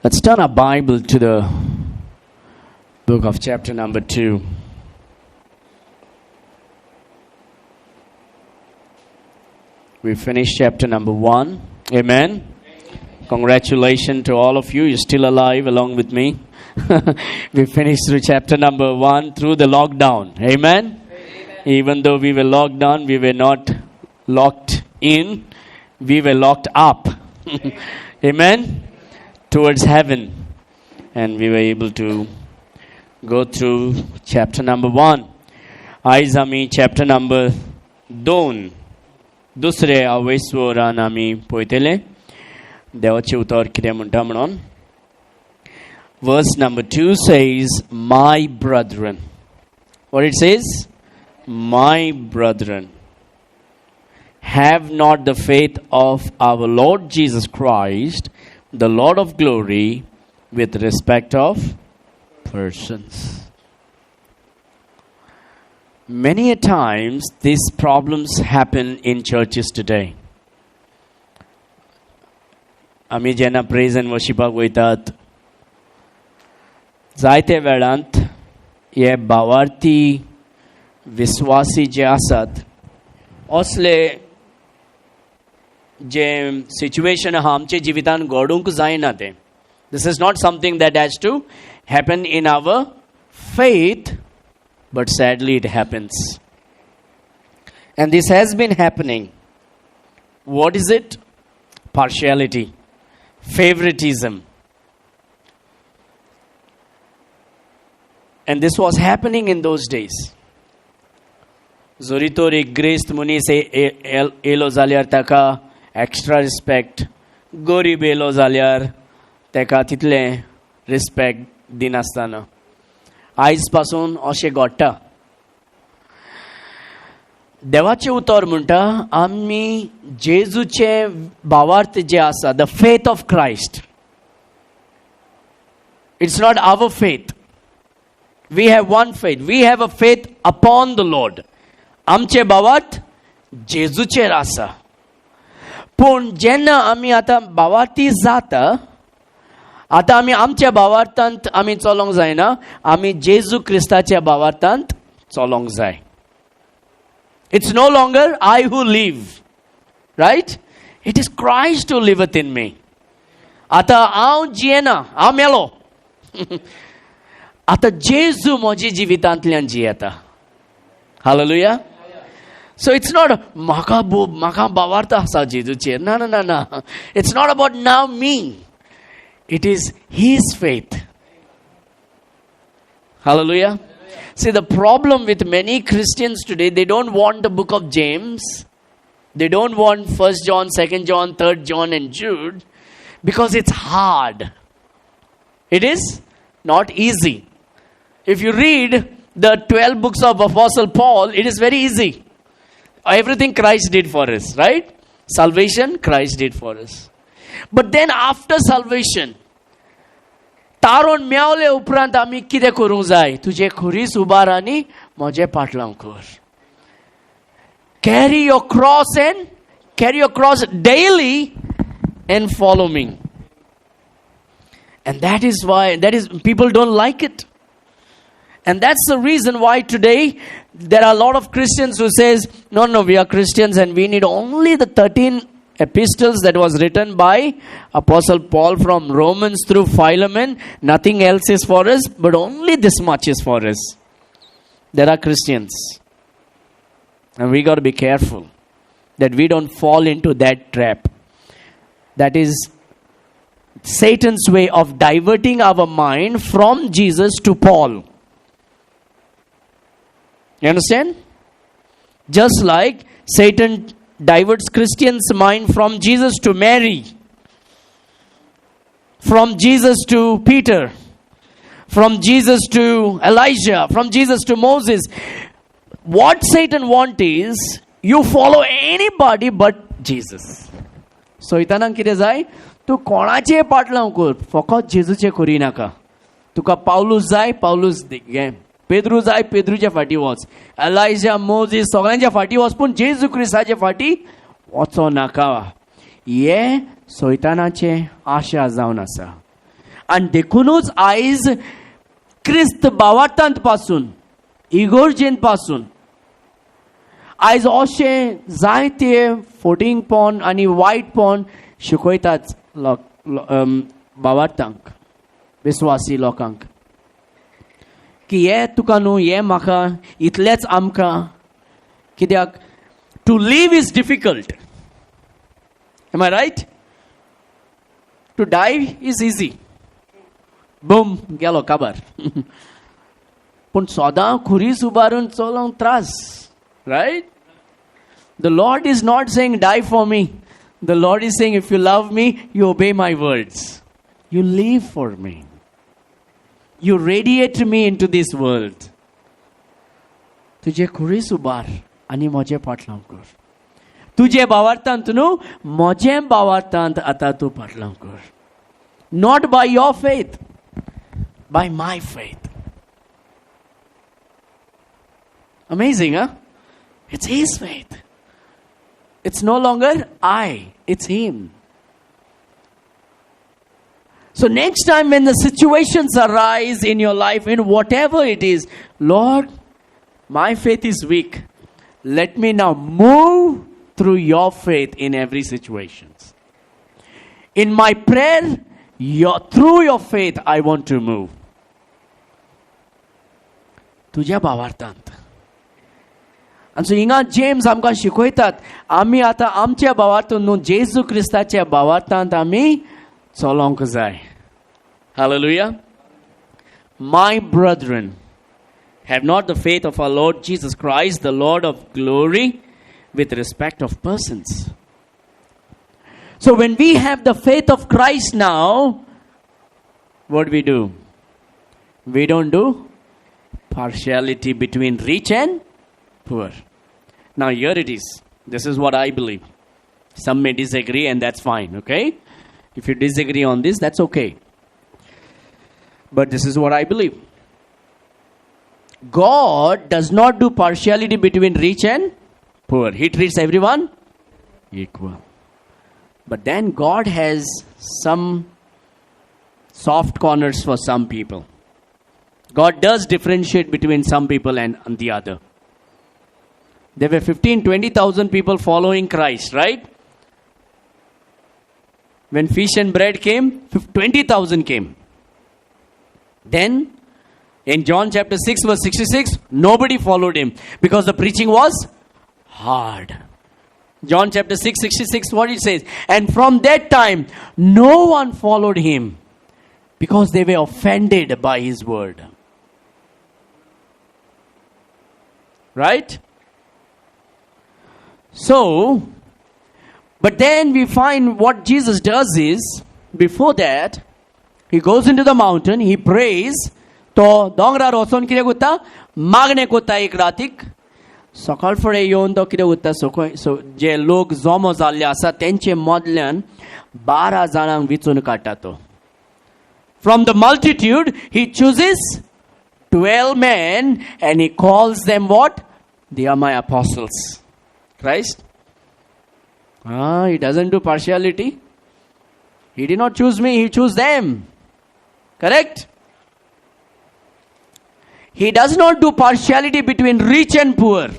Let's turn our Bible to the book of chapter number 2. We finished chapter number 1. Amen. Congratulations to all of you. You're still alive along with me. We finished through chapter number 1 through the lockdown. Amen. Even though we were locked down, we were not locked in. We were locked up. Amen. Towards heaven. And we were able to go through chapter number 1. आज आम्ही chapter number 2 दुसरे अवयस्वरान आम्ही पळयतले देवाचे उतर कितें म्हणटा म्हणून. Verse number 2 says, my brethren. What it says? My brethren, have not the faith of our Lord Jesus Christ, the Lord of glory, with respect of persons. Many a times these problems happen in churches today. आम्ही जेन्ना praise and वर्शिपाक वयतात जायते वेळांत हे भावार्थी विश्वासी जे आसात असले जे situation आहा आमच्या जिवितान घडूंक जायना ते. This is not something that has to happen in our faith, but sadly it happens. And this has been happening. What is it? Partiality, favoritism. And this was happening in those days. Zoritori grist muni se elo zalyar taka extra respect. Gorib elo zalyar taka title respect dinastana. आयज पासून अशें घडटा. देवाचे उतर म्हणटा आमी जेजूचे भावार्थ जे आसा the faith of Christ. It's not our faith. We have one faith. We have a faith upon the Lord. आमचे भावार्थ जेजूचेर आसा. पूण जेन्ना आमी आतां भावार्थी जाता आता आमी आमच्या भावार्थांत आमी चलोंक जायना. आमी जेजू क्रिस्ताच्या भावार्थांत चलोंक जाय. It's no longer I who live, right. It is Christ who liveth in me. आता हांव जियेना, हांव मेलो. आता जेजू म्हज्या जिवितांतल्यान जियेता. हालेलुया. So it's not म्हाका भावार्थ आसा जेजूचेर. ना ना ना ना. It's not about now me. It is his faith. Hallelujah. See, the problem with many Christians today, they don't want the book of James. They don't want 1 John, 2 John, 3 John and Jude because it's hard. It is not easy. If you read the 12 books of Apostle Paul, it is very easy. Everything Christ did for us, right? Salvation, Christ did for us. But then after salvation, तारण मेवले उपरांत आमी कितें करूंक जाय? तुजे खुरीस उबार आनी म्हजे फाटल्यान कर. Carry your cross daily and follow me. And that is people don't like it. And that's the reason why today there are a lot of Christians who says, no, we are Christians and we need only the 13 epistles that was written by Apostle Paul from Romans through Philemon. Nothing else is for us, but only this much is for us. There are Christians. And we got to be careful that we don't fall into that trap. That is Satan's way of diverting our mind from Jesus to Paul. You understand? Just like Satan diverts Christians' mind from Jesus to Mary, from Jesus to Peter, from Jesus to Elijah, from Jesus to Moses. What Satan wants is you follow anybody but Jesus. So itanan कितें जाय? तूं कोणाचे पाटलाव कर, फकत जेजूचे करी नाका. तुका Paulus जाय, पावलूस घे. पेद्रू जाय, पेद्रूच्या फाटी वच. एलायजा, मोझीस सगळ्यांच्या फाटी वच, पूण जेजू क्रिस्ताच्या फाटी वचो नाका. हे सैतानाचे आशा जावन आसा. आणि देखूनच आयज क्रिस्त भावार्थांत पासून इगोर्जेन पासून आयज अशें जायते फोटींगपण आनी वायटपण शिकयतात भावार्थांक विस्वासी लोकांक की हे तुका न्हू हे म्हाका इतलेंच आमकां कित्याक to live is difficult. Am I right? To die is easy. Boom, गेलो काबार. पण सदां खुरीस उबारून चलोंक त्रास. Right? The Lord is not saying die for me. The Lord is saying if you love me, you obey my words. You live for me. You radiate me into this world. तुझे खुरीस उबार आनी म्हजे फाटल्यान कर. तुझे भावार्थांत न्हू म्हजे भावार्थांत आतां तूं फाटल्यान कर. Not by your faith, by my faith. Amazing, huh? It's His faith. It's no longer I, it's Him. So next time when the situations arise in your life, in whatever it is, Lord, my faith is weak. Let me now move through your faith in every situation. In my prayer, through your faith, I want to move. तुझ्या भावार्थांत. And so हिंगा James आमकां शिकयतात आमी आतां आमच्या भावार्थांत न्हू जेजू क्रिस्ताच्या भावार्थांत आमी चलोंक जाय. Hallelujah. My brethren, have not the faith of our Lord Jesus Christ, the Lord of glory, with respect of persons. So when we have the faith of Christ now, what do? We don't do partiality between rich and poor. Now here it is. This is what I believe. Some may disagree and that's fine, okay? If you disagree on this, that's okay. But this is what I believe. God does not do partiality between rich and poor. He treats everyone equal. But then God has some soft corners for some people. God does differentiate between some people and the other. There were 15,000-20,000 people following Christ, right? When fish and bread came, 20,000 came. Then, in John chapter 6 verse 66, nobody followed him because the preaching was hard. John chapter 6, 66, what it says? And from that time, no one followed him because they were offended by his word. Right? So, but then we find what Jesus does is, before that, he goes into the mountain, he prays, to dongra roson kire gutta, magne kutta ek ratik, सकाळ फुडें येवन तो कितें उरता जे लोक जमो जाल्ले आसा तेंचे मदल्यान 12 जाणांक विचून काडटा तो. From the multitude, he chooses 12 men and he calls them what? They are my apostles. Christ? He doesn't do partiality. He did not choose me, he chose them. Correct? He does not do partiality between rich and poor.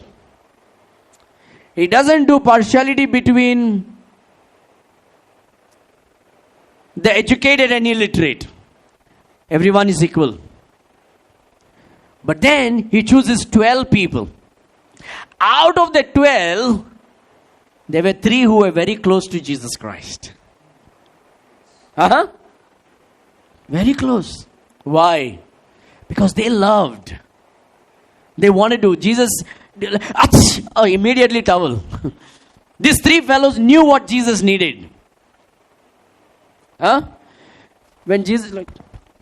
He doesn't do partiality between the educated and illiterate. Everyone is equal. But then he chooses 12 people. Out of the 12, there were 3 who were very close to Jesus Christ. Very close. Why? Because they loved. They wanted to. Jesus, immediately towel. These 3 fellows knew what Jesus needed. When Jesus,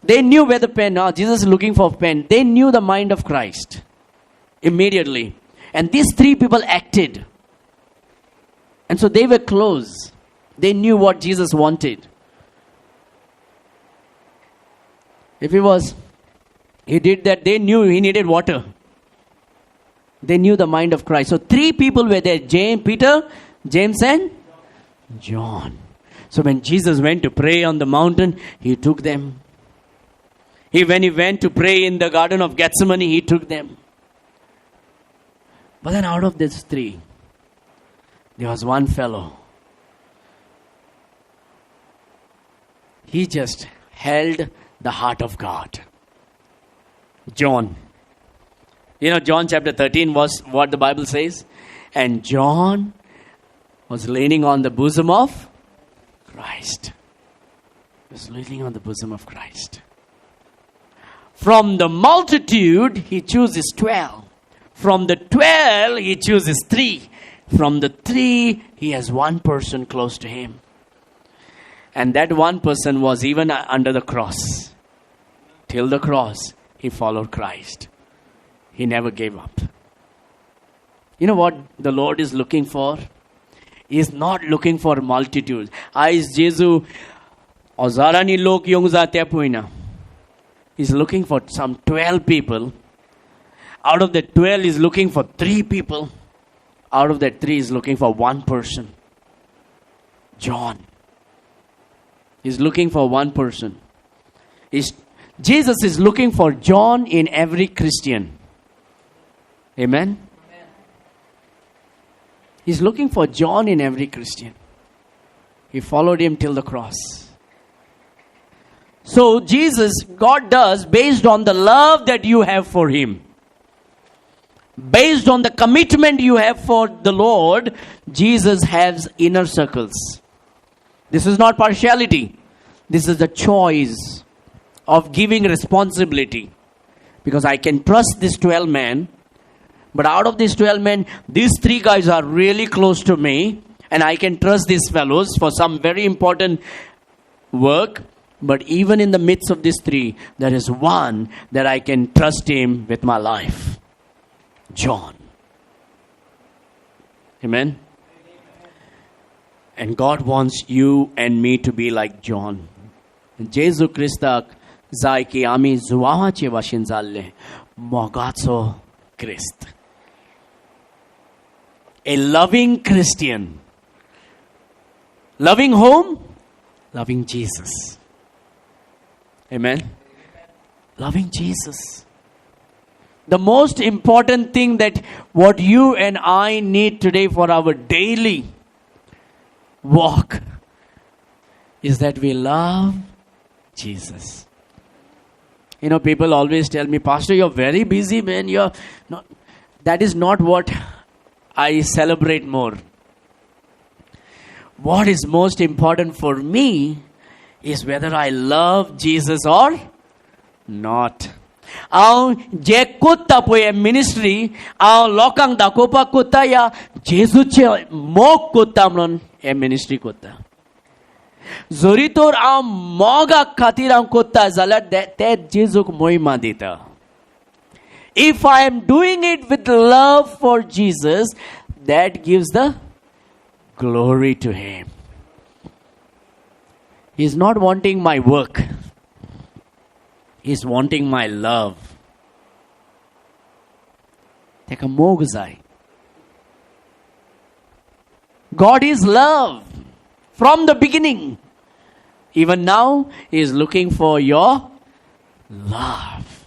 they knew where the pen, Jesus is looking for a pen. They knew the mind of Christ. Immediately. And these 3 people acted. And so they were close. They knew what Jesus wanted. If he did that, they knew he needed water. They knew the mind of Christ. So 3 people were there. Peter, James and John. So when Jesus went to pray on the mountain, he took them When he went to pray in the Garden of Gethsemane, he took them. But then out of these three, there was one fellow. He just held the heart of God. John. John chapter 13 was what the Bible says. And John was leaning on the bosom of Christ. He was leaning on the bosom of Christ. From the multitude, he chooses 12. From the 12, he chooses 3. From the 3, he has one person close to him. And that one person was even under the cross. Till the cross, he followed Christ. He never gave up. You know what the Lord is looking for? He is not looking for multitudes. Ais Jesu ozarani lok yung zatya puina. He's looking for some 12 people. Out of the 12, he's looking for 3 people. Out of that 3, he's looking for one person. John. He's looking for one person. Jesus is looking for John in every Christian. Amen? He's looking for John in every Christian. He followed him till the cross. So God does based on the love that you have for him. Based on the commitment you have for the Lord, Jesus has inner circles. This is not partiality. This is the choice of giving responsibility. Because I can trust these 12 men. But out of these 12 men, these 3 guys are really close to me. And I can trust these fellows for some very important work. But even in the midst of these 3, there is one that I can trust him with my life. John. Amen? And God wants you and me to be like John. Jesu Christak zai ki ami zuwache washinzalle mogatso Christ. A loving Christian. Loving whom? Loving Jesus. Amen? Loving Jesus. The most important thing that what you and I need today for our daily walk is that we love Jesus. People always tell me, Pastor, you're very busy, man. That is not what I celebrate more. What is most important for me is whether I love Jesus or not. Ang je kutta po e ministry, ang lokang dakopa kutta ya Jesu che mok kutta mnon e ministry kutta. Zoritor ang moga khatir ang kutta zalat te Jesu moi madita. If I am doing it with love for Jesus, that gives the glory to him. He's not wanting my work. He's wanting my love. Take a mogzai. God is love. From the beginning. Even now, he is looking for your love.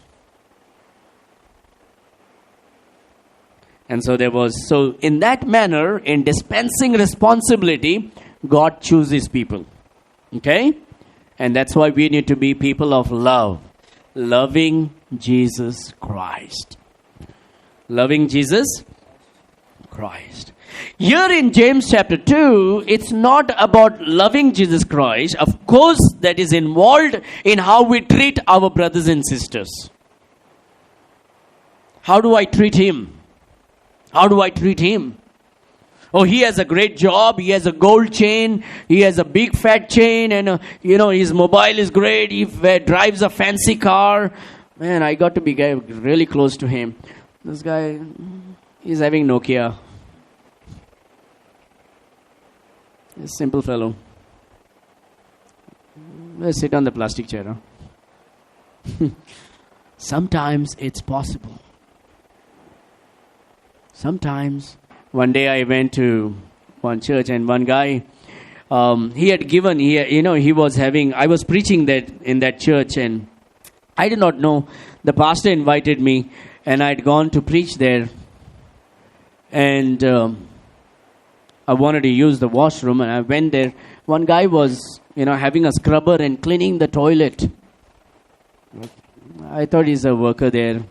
And so in that manner, in dispensing responsibility, God chooses people. Okay? And that's why we need to be people of love. Loving Jesus Christ. Loving Jesus Christ. Here in James chapter 2, it's not about loving Jesus Christ. Of course, that is involved in how we treat our brothers and sisters. How do I treat him? How do I treat him? Oh, he has a great job. He has a gold chain. He has a big fat chain. And, his mobile is great. He drives a fancy car. Man, I got to be really close to him. This guy, he's having Nokia. A simple fellow. Let's sit on the plastic chair. Huh? Sometimes it's possible. Sometimes. One day I went to one church and one guy, I was preaching that in that church, and I did not know. The pastor invited me, and I'd gone to preach there. And I wanted to use the washroom, and I went there. One guy was, having a scrubber and cleaning the toilet. I thought he's a worker there.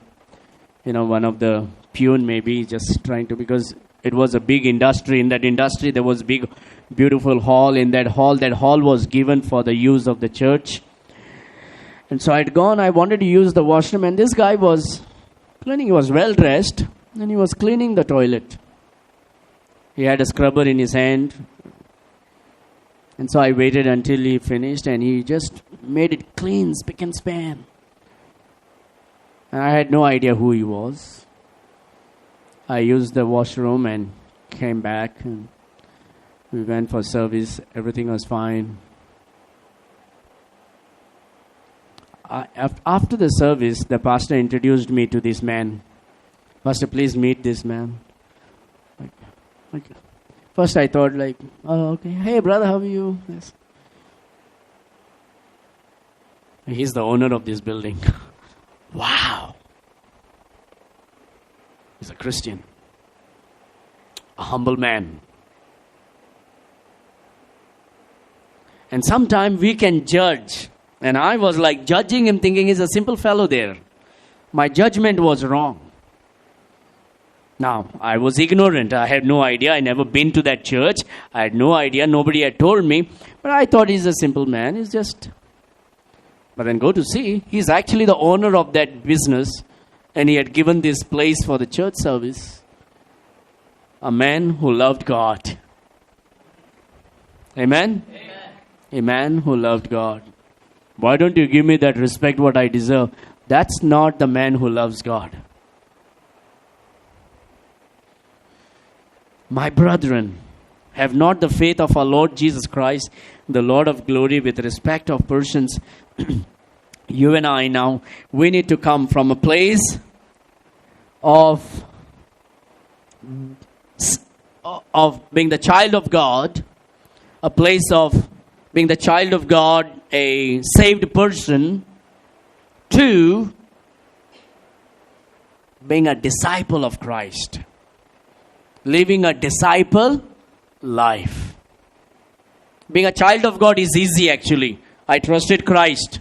One of the peon maybe, just trying to, because it was a big industry. In that industry, there was big, beautiful hall. In that hall was given for the use of the church. And so I'd gone, I wanted to use the washroom, and this guy was cleaning. He was well dressed, and he was cleaning the toilet. He had a scrubber in his hand. And so I waited until he finished, and he just made it clean, spick and span. And I had no idea who he was. I used the washroom and came back, and we went for service. Everything was fine. After the service, the pastor introduced me to this man. Pastor, please meet this man. First I thought oh, okay. Hey brother, how are you? Yes. He's the owner of this building. Wow. He's a Christian. A humble man. And sometimes we can judge. And I was judging him, thinking he's a simple fellow there. My judgment was wrong. Now, I was ignorant. I had no idea. I never been to that church. I had no idea. Nobody had told me. But I thought he's a simple man. He's just... But then go to see, he's actually the owner of that business. And he had given this place for the church service. A man who loved God. Amen? Amen. A man who loved God. Why don't you give me that respect what I deserve? That's not the man who loves God. My brethren, have not the faith of our Lord Jesus Christ, the Lord of glory, with respect of persons. You and I now, we need to come from a place of being the child of God, a place of being the child of God, a saved person, to being a disciple of Christ. Living a disciple life. Being a child of God is easy actually. I trusted Christ.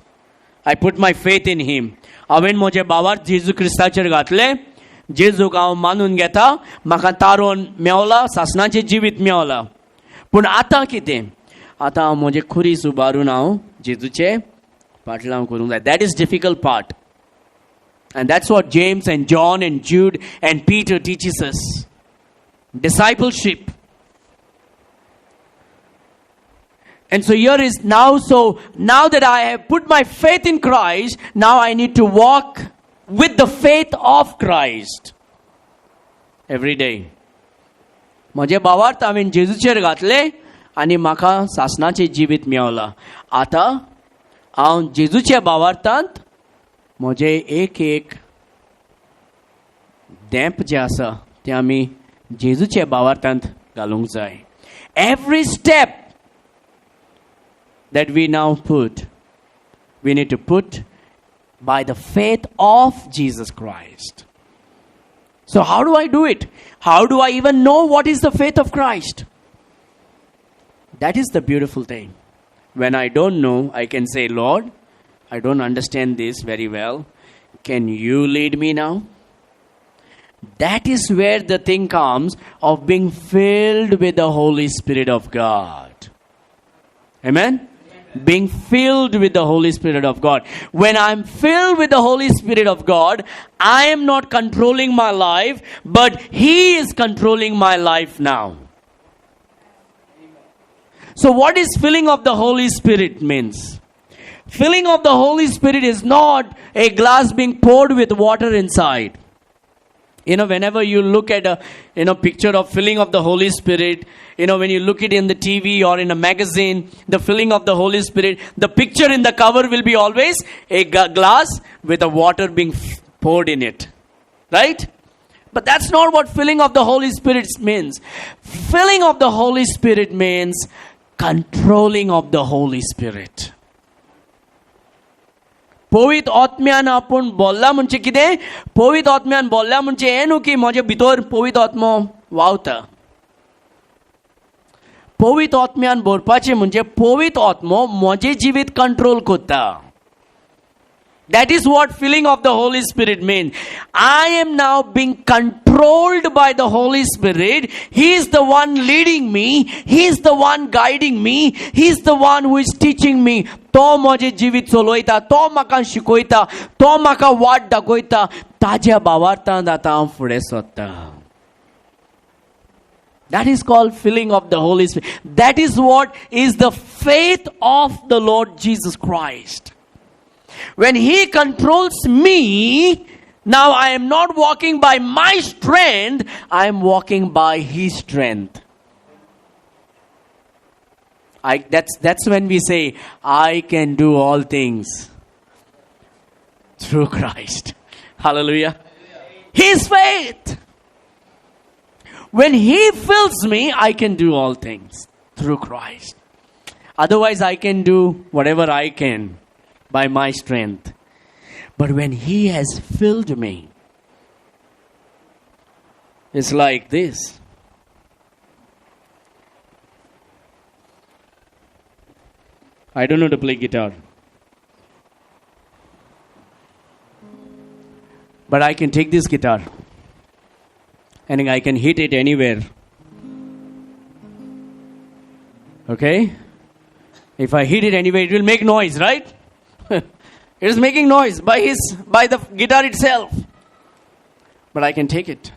I put my faith in Him. Hawen moje bavar Jesu Christacher घातले. Jesu गाव मानून घेता. म्हाका तारोन मेवला. सासणाचे जीवित मेवला. पूण आतां कितें? आतां हांव म्हजे खुरीस उबारून हांव जेजूचे फाटलां करूंक जाय. That is difficult part. And that's what James and John and Jude and Peter teaches us. Discipleship. And so here is now that I have put my faith in Christ, now I need to walk with the faith of Christ every day. म्हजे भावार्थ हांवें जेजूचेर घातले आनी म्हाका सासणाचें जिवीत मेवलां. आतां हांव जेजूच्या भावार्थांत म्हजें एक देंप जें आसा तें आमी जेजूच्या भावार्थांत घालूंक जाय. Every step that we now put, we need to put by the faith of Jesus Christ. So how do I do it? How do I even know what is the faith of Christ? That is the beautiful thing. When I don't know, I can say, Lord, I don't understand this very well. Can you lead me now? That is where the thing comes of being filled with the Holy Spirit of God. Amen? Being filled with the Holy Spirit of God. When I'm filled with the Holy Spirit of God, I am not controlling my life, but He is controlling my life now. So what is filling of the Holy Spirit means? Filling of the Holy Spirit is not a glass being poured with water inside. Whenever you look at a picture of filling of the Holy Spirit, when you look it in the TV or in a magazine, the filling of the Holy Spirit, the picture in the cover will be always a glass with the water being poured in it. Right? But that's not what filling of the Holy Spirit means. Filling of the Holy Spirit means controlling of the Holy Spirit. पवित्र आत्म्यान आपूण बोल्ला म्हणजे कितें? पवित्र आत्म्यान बोल्ला म्हणजे हें न्हू की म्हजे भितर पवित्र आत्मो व्हांवता. पवित्र आत्म्यान भरपाचें म्हणजे पवित्र आत्मो म्हजें जिवीत कंट्रोल करता. That is what filling of the Holy Spirit means. I am now being controlled by the Holy Spirit. He is the one leading me. He is the one guiding me. He is the one who is teaching me. तो म्हजें जिवीत चलोयता, तो म्हाका शिकयता, तो म्हाका वाट दाखयता. ताज्या भावार्थान आतां हांव फुडें सरता. That is called filling of the Holy Spirit. That is what is the faith of the Lord Jesus Christ. When He controls me, now I am not walking by my strength, I am walking by His strength. That's when we say, I can do all things through Christ. Hallelujah. His faith. When He fills me, I can do all things through Christ. Otherwise, I can do whatever I can by my strength. But when He has filled me, it's like this. I don't know to play guitar, but I can take this guitar and I can hit it anywhere. Okay? If I hit it anywhere, it will make noise, right? It is making noise by the guitar itself. But I can take it.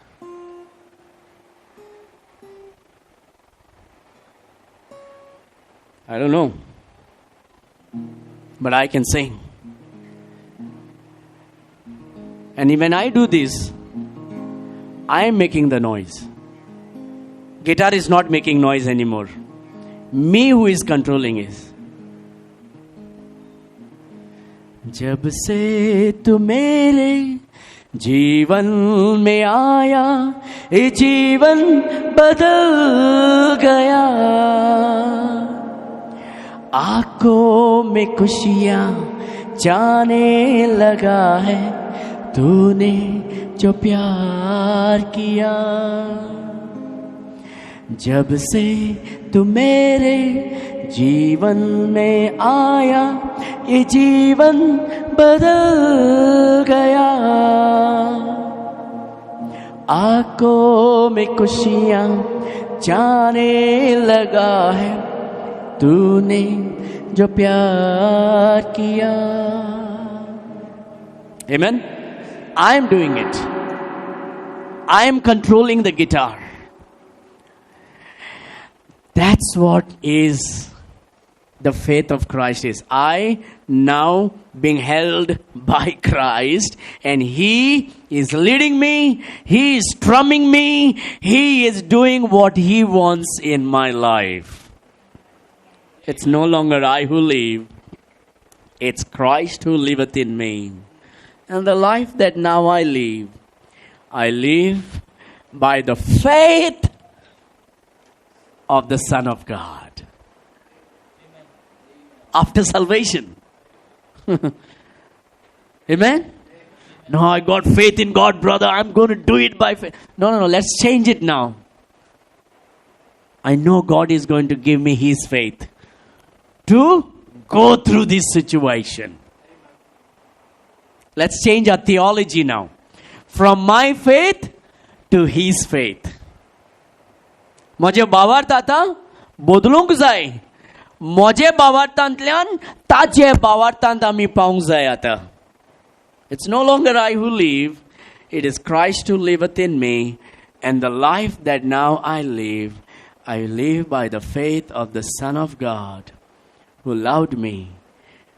I don't know. But I can sing. And when I do this, I am making the noise. Guitar is not making noise anymore. Me who is controlling is. जब से तू मेरे जीवन में आया, ये जीवन बदल गया. आंखों में खुशियाँ जाने लगा है, तूने जो प्यार किया. जब से तू मेरे जीवन में आया, ये जीवन बदल गया. आंखों में खुशियाँ जाने लगा है, तूने जो प्यार किया. Amen. I am doing it. I am controlling the guitar. That's what is the faith of Christ is. I now being held by Christ, and He is leading me, He is strumming me, He is doing what He wants in my life. It's no longer I who live, it's Christ who liveth in me. And the life that now I live by the faith of the Son of God. After salvation. Amen? No, I got faith in God, brother. I'm going to do it by faith. No. Let's change it now. I know God is going to give me His faith to go through this situation. Let's change our theology now. From my faith to His faith. म्हजे भावार्थ आतां बदलूंक जाय. म्हजे भावार्थांतल्यान ताजे भावार्थांत आमी पावूंक जाय आतां. It's no longer I who live, it is Christ who liveth in me, and the life that now I live by the faith of the Son of God, who loved me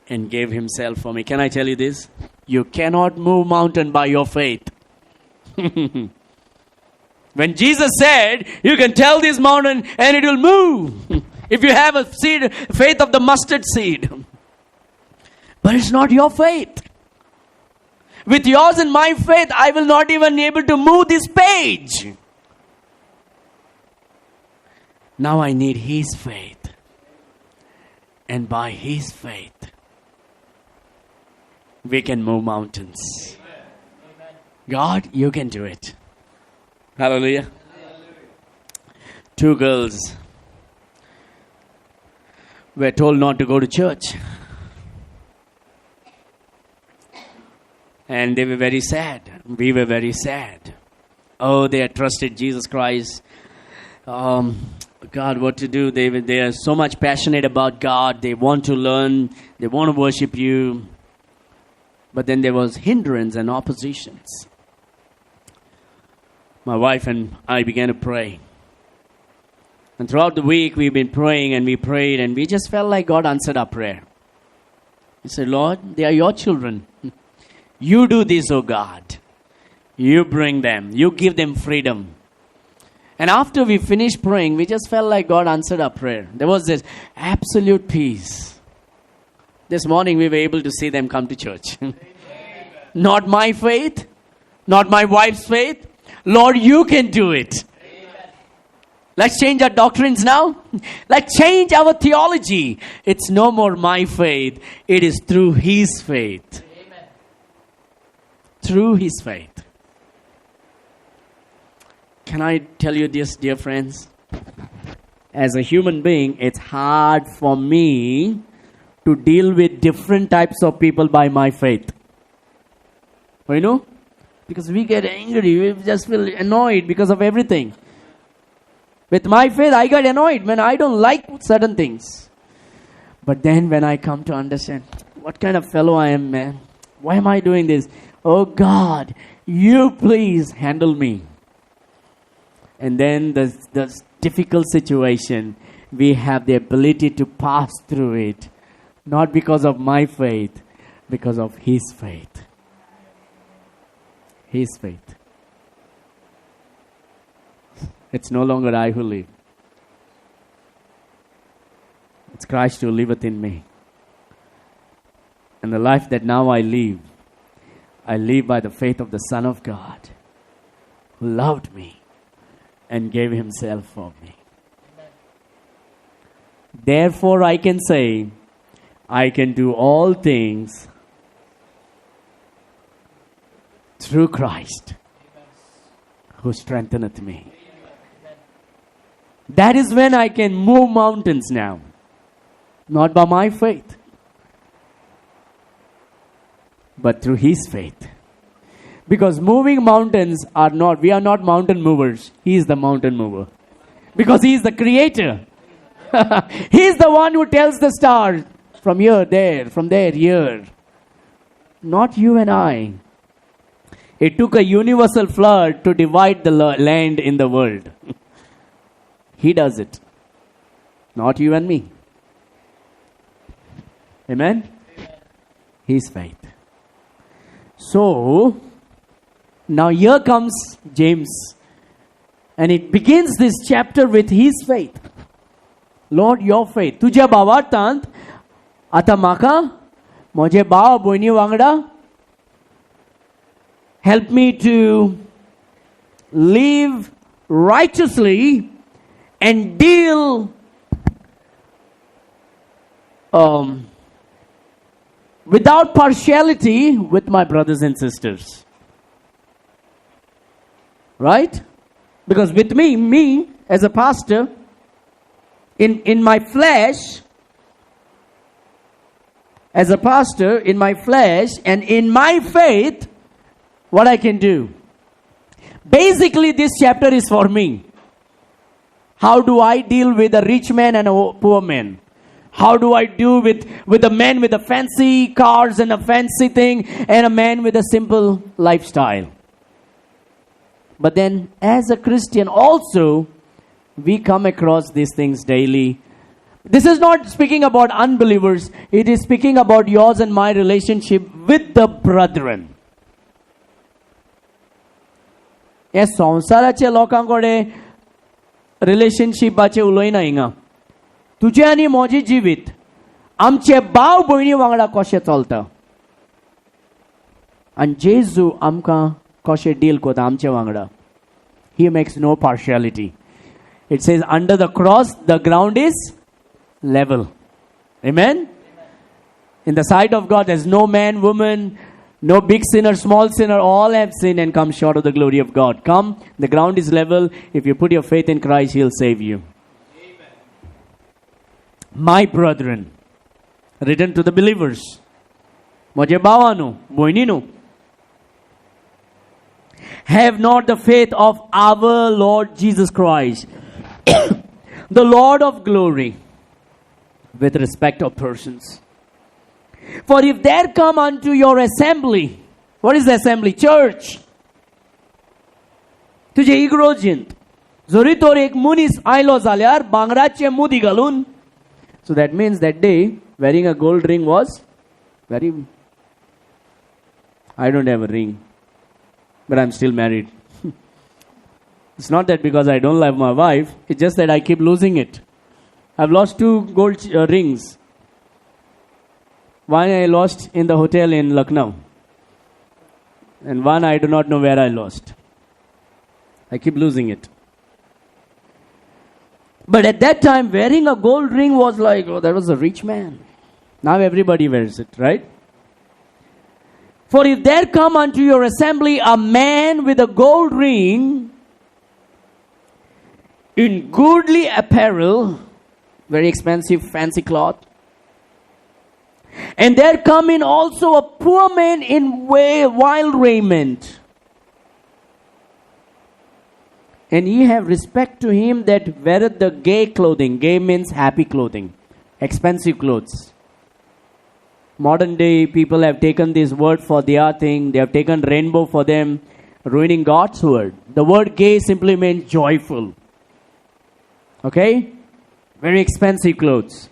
and gave Himself for me. Can I tell you this? You cannot move mountain by your faith. When Jesus said, you can tell this mountain and it will move. If you have a seed, faith of the mustard seed. But it's not your faith. With yours and my faith, I will not even be able to move this page. Now I need His faith. And by His faith, we can move mountains. God, you can do it. Hallelujah. Two girls were told not to go to church. And they were very sad. We were very sad. Oh, they had trusted Jesus Christ. God, what to do? They are so much passionate about God. They want to learn. They want to worship you. But then there was hindrance and oppositions. My wife and I began to pray. And throughout the week, we've been praying and we prayed and we just felt like God answered our prayer. We said, Lord, they are your children. You do this, oh God. You bring them. You give them freedom. And after we finished praying, we just felt like God answered our prayer. There was this absolute peace. This morning, we were able to see them come to church. Not my faith, not my wife's faith. Lord, you can do it. Let's change our doctrines now. Let's change our theology. It's no more my faith. It is through His faith. Amen. Through His faith. Can I tell you this, dear friends? As a human being, it's hard for me to deal with different types of people by my faith. You know? Because we get angry. We just feel annoyed because of everything. With my faith, I get annoyed when I don't like certain things. But then when I come to understand, what kind of fellow I am, man? Why am I doing this? Oh God, you please handle me. And then the difficult situation, we have the ability to pass through it. Not because of my faith, because of His faith. His faith. It's no longer I who live. It's Christ who liveth in me. And the life that now I live by the faith of the Son of God, who loved me and gave Himself for me. Amen. Therefore I can say, I can do all things through Christ, who strengtheneth me. That is when I can move mountains now. Not by my faith, but through His faith. Because moving mountains we are not mountain movers. He is the mountain mover. Because He is the creator. He is the one who tells the stars from here, there, from there, here. Not you and I. It took a universal flood to divide the land in the world. He does it. Not you and me. Amen? His faith. So, now here comes James. And it begins this chapter with his faith. Lord, your faith. तुझ्या भावार्थांत आता म्हाका म्हजे भाव भयणी वांगडा help me to live righteously and deal without partiality with my brothers and sisters. Right? Because with me as a pastor, in my flesh, as a pastor, in my flesh and in my faith, what I can do. Basically, this chapter is for me. How do I deal with a rich man and a poor man? How do I do with a man with a fancy cars and a fancy thing and a man with a simple lifestyle? But then, as a Christian also, we come across these things daily. This is not speaking about unbelievers. It is speaking about yours and my relationship with the brethren. या संवसाराच्या लोकांकडे रिलेशनशिपाचे उलयना हिंगा तुझे आनी म्हजे जिवीत आमचे भाव भयणी वांगडा कशें चलता आनी जेजू आमकां कशें डील कोता आमचे वांगडा he makes no partiality it says under the cross the ground is level. Amen? In the sight of God, there's no man, woman, no big sinner, small sinner. All have sinned and come short of the glory of God. Come, the ground is level. If you put your faith in Christ, He'll save you. Amen. My brethren, written to the believers. Moje bawanu, boininu. Have not the faith of our Lord Jesus Christ, the Lord of glory, with respect of persons. For if there come unto your assembly, what is the assembly? Church. तुझे इग्रोजिंत जोरी तोर एक मुनीस आयलो जाल्यार बांगराचे मुदी घालून. So that means that day wearing a gold ring was very. I don't have a ring, but I'm still married. It's not that because I don't love my wife. It's just that I keep losing it. I've lost 2 gold rings. One I lost in the hotel in Lucknow. And one I do not know where I lost. I keep losing it. But at that time, wearing a gold ring was like, oh, that was a rich man. Now everybody wears it, right? For if there come unto your assembly a man with a gold ring, in goodly apparel, very expensive, fancy cloth, and there come in also a poor man in vile raiment, and ye have respect to him that weareth the gay clothing. Gay means happy clothing, expensive clothes. Modern day people have taken this word for their thing. They have taken rainbow for them, ruining God's word. The word gay simply means joyful. Okay? Very expensive clothes.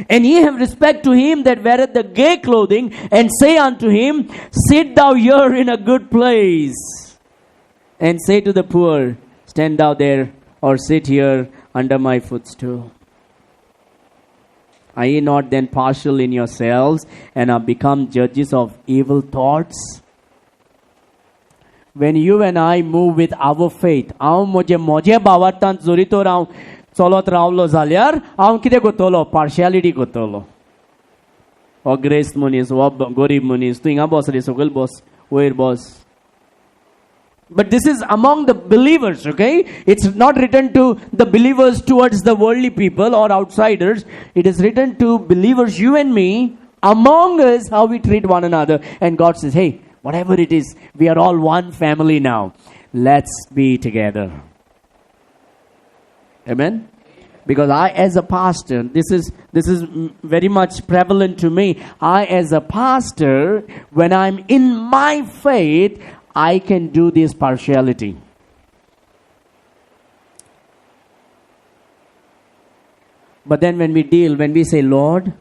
And ye have respect to him that weareth the gay clothing, and say unto him, sit thou here in a good place. And say to the poor, stand thou there, or sit here under my footstool. Are ye not then partial in yourselves, and are become judges of evil thoughts? When you and I move with our faith, हांव मोजे भावार्थांत जोरीतो राव चलत रावलो जाल्यार हांव कितें करतलो? Partiality करतलो. हो ग्रेस्त मनीस, हो गरीब मनीस, तूं हिंगा बस रे, सकयल बस, वयर बस. But this is among the believers, okay? It's not written to the believers towards the worldly people or outsiders. It is written to believers, you and me, among us, how we treat one another. And God says, hey, whatever it is, we are all one family now. Let's be together. Amen? Because I, as a pastor, this is very much prevalent to me. I, as a pastor, when I'm in my faith, I can do this partiality. But then when we say, Lord,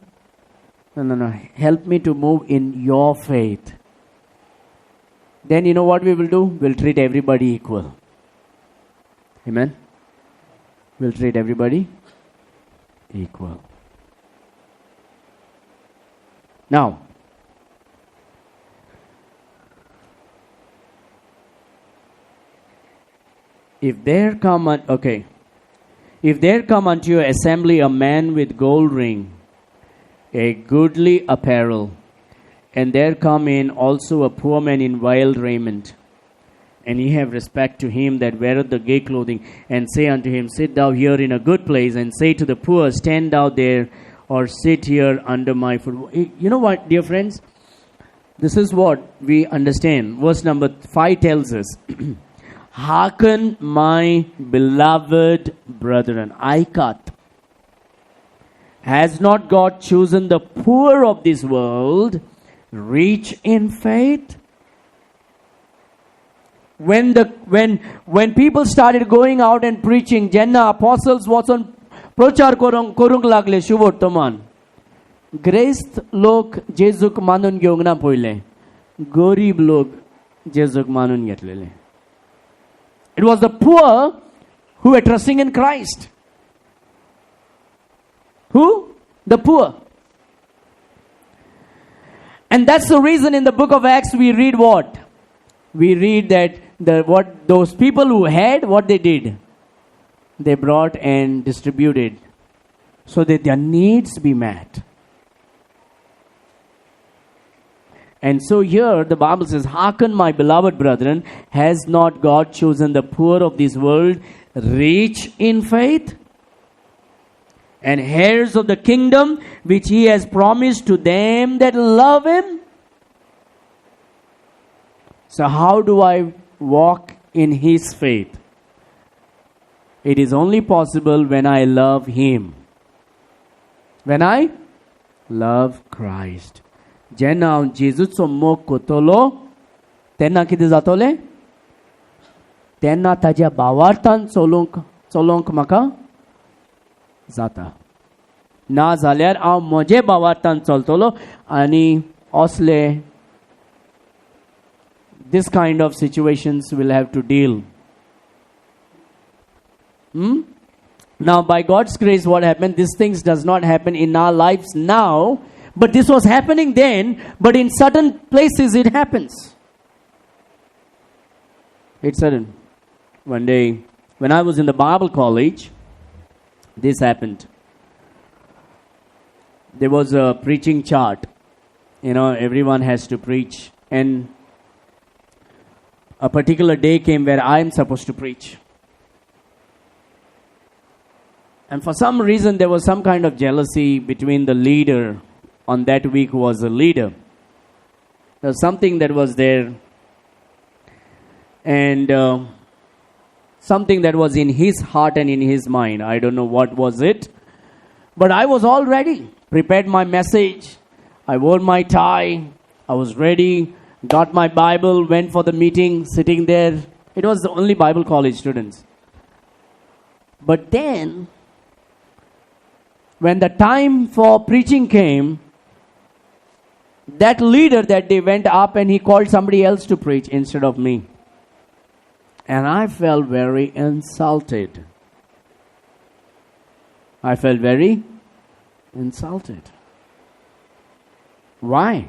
no, help me to move in your faith. Then you know what we will do? We'll treat everybody equal. Amen? We'll treat everybody equal. Now, if there come unto your assembly a man with gold ring, a goodly apparel, and there come in also a poor man in vile raiment, and ye have respect to him that weareth the gay clothing, and say unto him, sit thou here in a good place, and say to the poor, stand thou there, or sit here under my foot. You know what, dear friends? This is what we understand. Verse number 5 tells us, hearken, my beloved brethren. Aikat. Has not God chosen the poor of this world, rich in faith? When people started going out and preaching, Jenna apostles wason prochar korung lagle shuvortoman. Grest lok Jezuk manun घेवंक ना पयले. गरीब लोक Jezuk manun घेतलेले. It was the poor who were trusting in Christ. Who? The poor. And that's the reason in the book of Acts we read what? We read that those people who had, what they did? They brought and distributed so that their needs be met. And so here the Bible says, hearken, my beloved brethren, has not God chosen the poor of this world rich in faith and heirs of the kingdom which he has promised to them that love him? So how do I walk in his faith? It is only possible when I love him. When I love Christ. जेन्ना हांव जेजूचो मोग कोतलो तेन्ना कितें जातोलें? तेन्ना ताज्या भावार्थान चलोवंक म्हाका जाता. ना जाल्यार हांव म्हजे भावार्थान चलतलो आनी असले this kind of situations we'll have to deal. Now, by God's grace, what happened? These things does not happen in our lives now, but this was happening then, but in certain places it happens. It's sudden. One day, when I was in the Bible college, this happened. There was a preaching chart. You know, everyone has to preach. And a particular day came where I am supposed to preach. And for some reason, there was some kind of jealousy between the leader on that week who was the leader. There was something that was there. And something that was in his heart and in his mind. I don't know what was it. But I was all ready. Prepared my message. I wore my tie. I was ready. Got my Bible. Went for the meeting. Sitting there. It was the only Bible college students. But then, when the time for preaching came, that leader that day went up and he called somebody else to preach instead of me. And I felt very insulted. I felt very insulted. Why?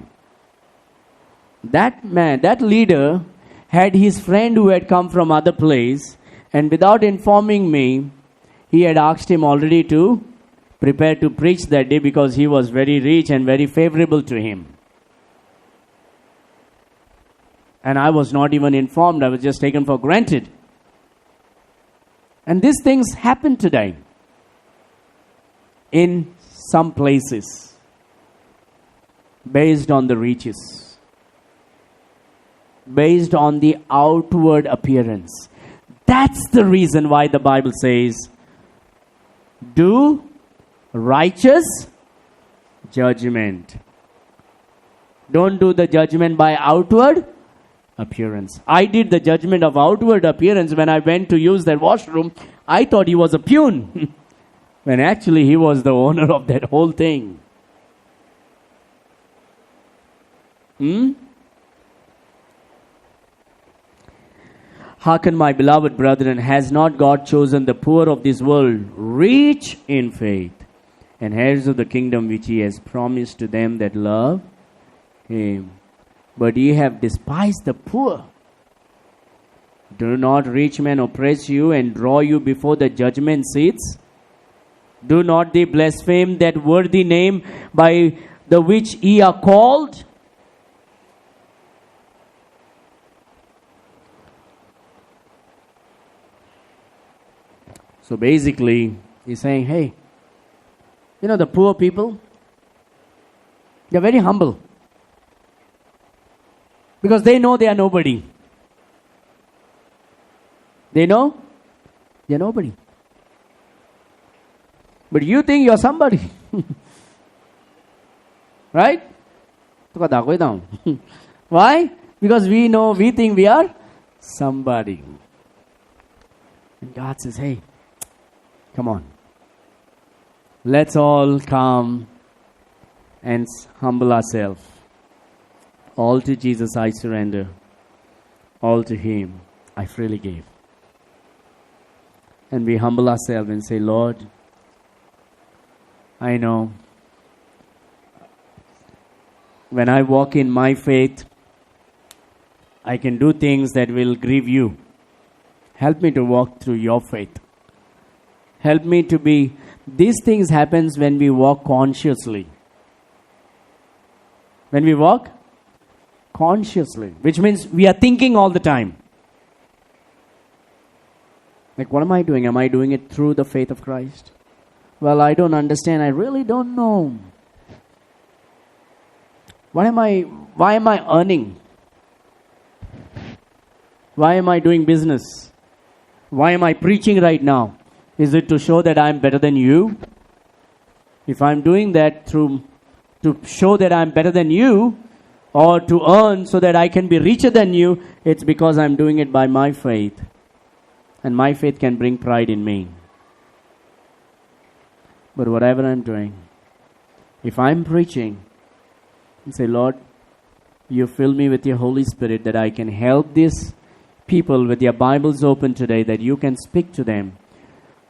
That man, that leader, had his friend who had come from other place, and without informing me, he had asked him already to prepare to preach that day because he was very rich and very favorable to him. And I was not even informed. I was just taken for granted. And these things happen today in some places based on the riches, based on the outward appearance. That's the reason why the Bible says, do righteous judgment. Don't do the judgment by outward appearance. I did the judgment of outward appearance when I went to use that washroom. I thought he was a peon when actually he was the owner of that whole thing. Hearken, my beloved brethren, has not God chosen the poor of this world rich in faith and heirs of the kingdom which he has promised to them that love him? But ye have despised the poor. Do not rich men oppress you and draw you before the judgment seats? Do not they blaspheme that worthy name by the which ye are called? So basically, he's saying, hey, you know the poor people? They're very humble. Because they know they are nobody. They know they are nobody. But you think you're somebody. Right? Why? Because we think we are somebody. And God says, hey, come on. Let's all come and humble ourselves. All to Jesus I surrender. All to him I freely give. And we humble ourselves and say, Lord, I know when I walk in my faith, I can do things that will grieve you. Help me to walk through your faith. Help me to be... These things happens when we walk consciously. When we walk Consciously. Which means we are thinking all the time. Like, what am I doing? Am I doing it through the faith of Christ? Well, I don't understand. I really don't know. Why am I earning? Why am I doing business? Why am I preaching right now? Is it to show that I'm better than you? If I'm doing that to show that I'm better than you, or to earn so that I can be richer than you, it's because I'm doing it by my faith. And my faith can bring pride in me. But whatever I'm doing, if I'm preaching, and say, Lord, you fill me with your Holy Spirit that I can help these people with their Bibles open today, that you can speak to them.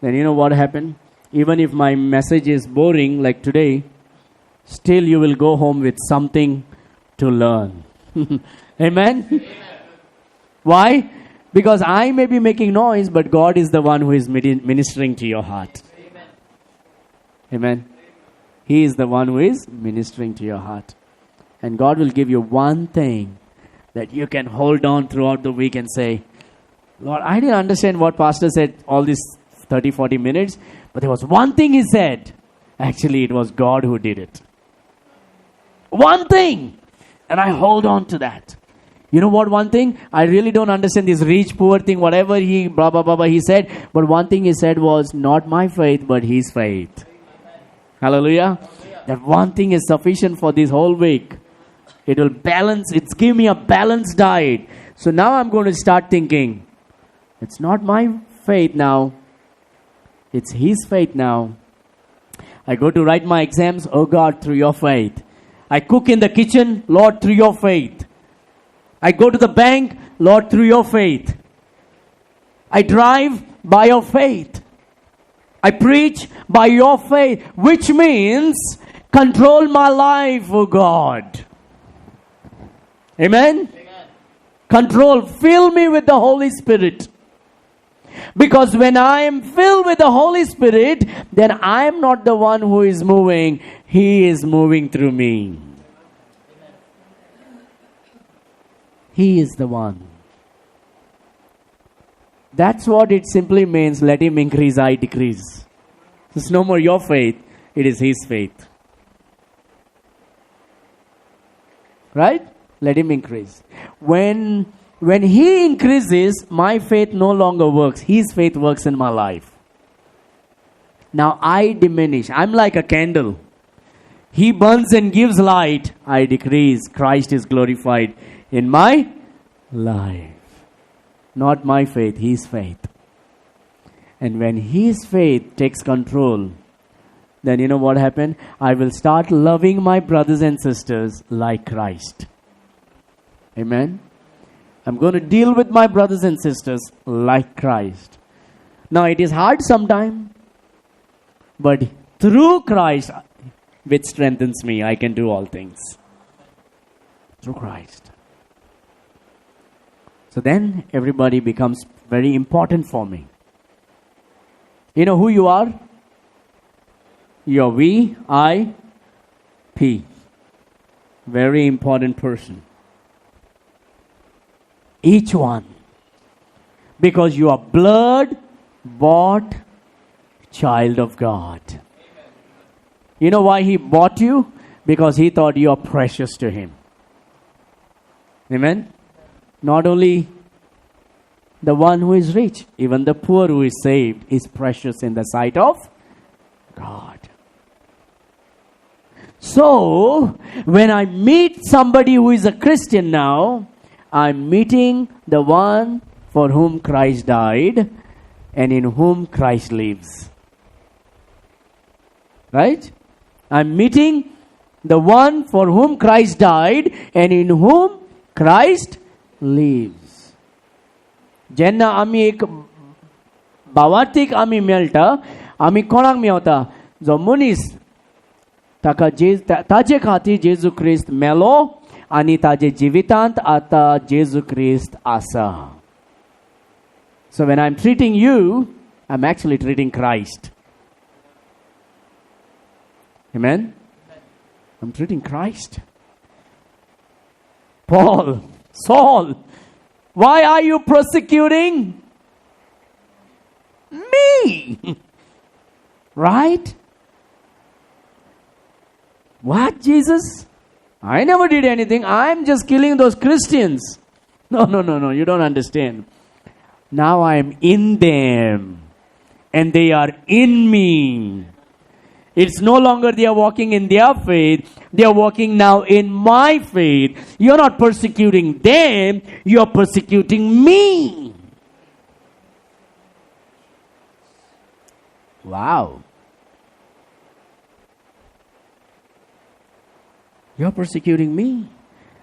Then you know what happened? Even if my message is boring like today, still you will go home with something to learn. Amen? Why? Because I may be making noise, but God is the one who is ministering to your heart. Amen? He is the one who is ministering to your heart. And God will give you one thing that you can hold on throughout the week and say, Lord, I didn't understand what Pastor said all these 30, 40 minutes, but there was one thing he said. Actually, it was God who did it. One thing. And I hold on to that. You know what one thing? I really don't understand this rich, poor thing, whatever he, blah, blah, blah, blah, he said. But one thing he said was, not my faith, but his faith. Hallelujah. That one thing is sufficient for this whole week. It will balance, it's give me a balanced diet. So now I'm going to start thinking, it's not my faith now. It's his faith now. I go to write my exams, oh God, through your faith. I cook in the kitchen, Lord, through your faith. I go to the bank, Lord, through your faith. I drive by your faith. I preach by your faith, which means control my life, oh God. Amen? Amen? Control, fill me with the Holy Spirit. Because when I am filled with the Holy Spirit, then I am not the one who is moving. He is moving through me. He is the one. That's what it simply means. Let him increase, I decrease. It's no more your faith. It is his faith. Right? Let him increase. When he increases, my faith no longer works. His faith works in my life. Now I diminish. I'm like a candle. He burns and gives light. I decrease. Christ is glorified in my life. Not my faith, his faith. And when his faith takes control, then you know what happened? I will start loving my brothers and sisters like Christ. Amen? I'm going to deal with my brothers and sisters like Christ. Now it is hard sometimes, but through Christ, which strengthens me, I can do all things. Through Christ. So then everybody becomes very important for me. You know who you are? You're VIP. Very important person. Each one. Because you are blood-bought child of God. You know why he bought you? Because he thought you are precious to him. Amen? Not only the one who is rich, even the poor who is saved is precious in the sight of God. So, when I meet somebody who is a Christian now, I'm meeting the one for whom Christ died and in whom Christ lives. Right? I'm meeting the one for whom Christ died and in whom Christ lives. Jenna ami ek bawartik ami melta ami konak miota zo munis taka taje khati Jesu Christ melo ani taje jivitant ata Jesu Christ asa. So when I'm treating you, I'm actually treating Christ. Amen? I'm treating Christ. Paul, Saul, why are you persecuting me? Right? What, Jesus? I never did anything. I'm just killing those Christians. No. You don't understand. Now I'm in them. And they are in me. It's no longer they are walking in their faith. They are walking now in my faith. You're not persecuting them. You're persecuting me. Wow. You're persecuting me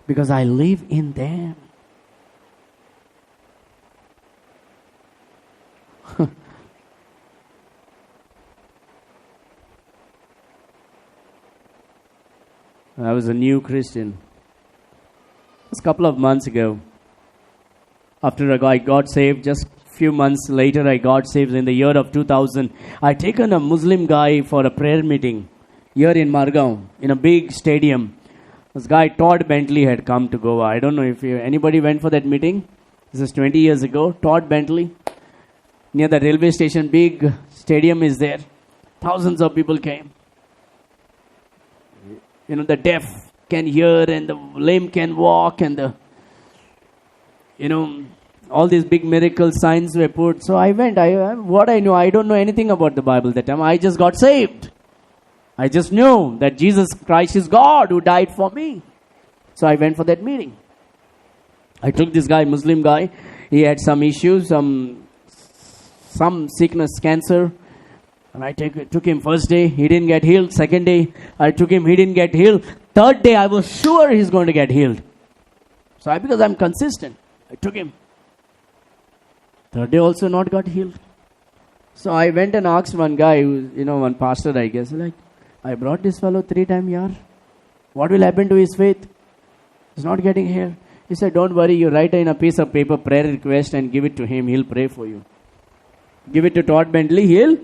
because I live in them. I was a new Christian. Just a couple of months ago. After I got saved, just a few months later I got saved in the year of 2000. I taken a Muslim guy for a prayer meeting here in Margao, in a big stadium. This guy, Todd Bentley, had come to Goa. I don't know if anybody went for that meeting. This is 20 years ago. Todd Bentley. Near the railway station, big stadium is there. Thousands of people came. The deaf can hear and the lame can walk and all these big miracle signs were put. So I went. What I know, I don't know anything about the Bible that time. I just got saved. I just knew that Jesus Christ is God who died for me. So I went for that meeting. I took this guy, Muslim guy. He had some issues, some sickness, cancer. And I took him first day, he didn't get healed. Second day, I took him, he didn't get healed. Third day, I was sure he's going to get healed. So because I'm consistent, I took him. Third day also not got healed. So I went and asked one guy, one pastor, I guess, I brought this fellow 3 times here. What will happen to his faith? He's not getting healed. He said, don't worry, you write in a piece of paper, prayer request and give it to him. He'll pray for you. Give it to Todd Bentley, he'll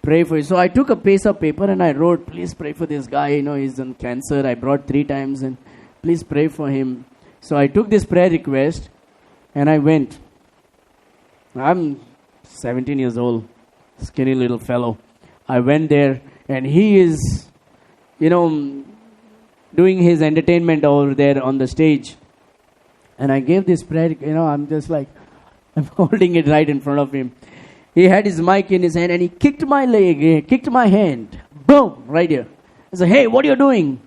pray for you. So I took a piece of paper and I wrote, please pray for this guy. He's on cancer. I brought 3 times and please pray for him. So I took this prayer request and I went. I'm 17 years old, skinny little fellow. I went there and he is, doing his entertainment over there on the stage. And I gave this prayer, I'm just like, I'm holding it right in front of him. He had his mic in his hand and he kicked my leg, kicked my hand. Boom, right here. I said, hey, what are you doing?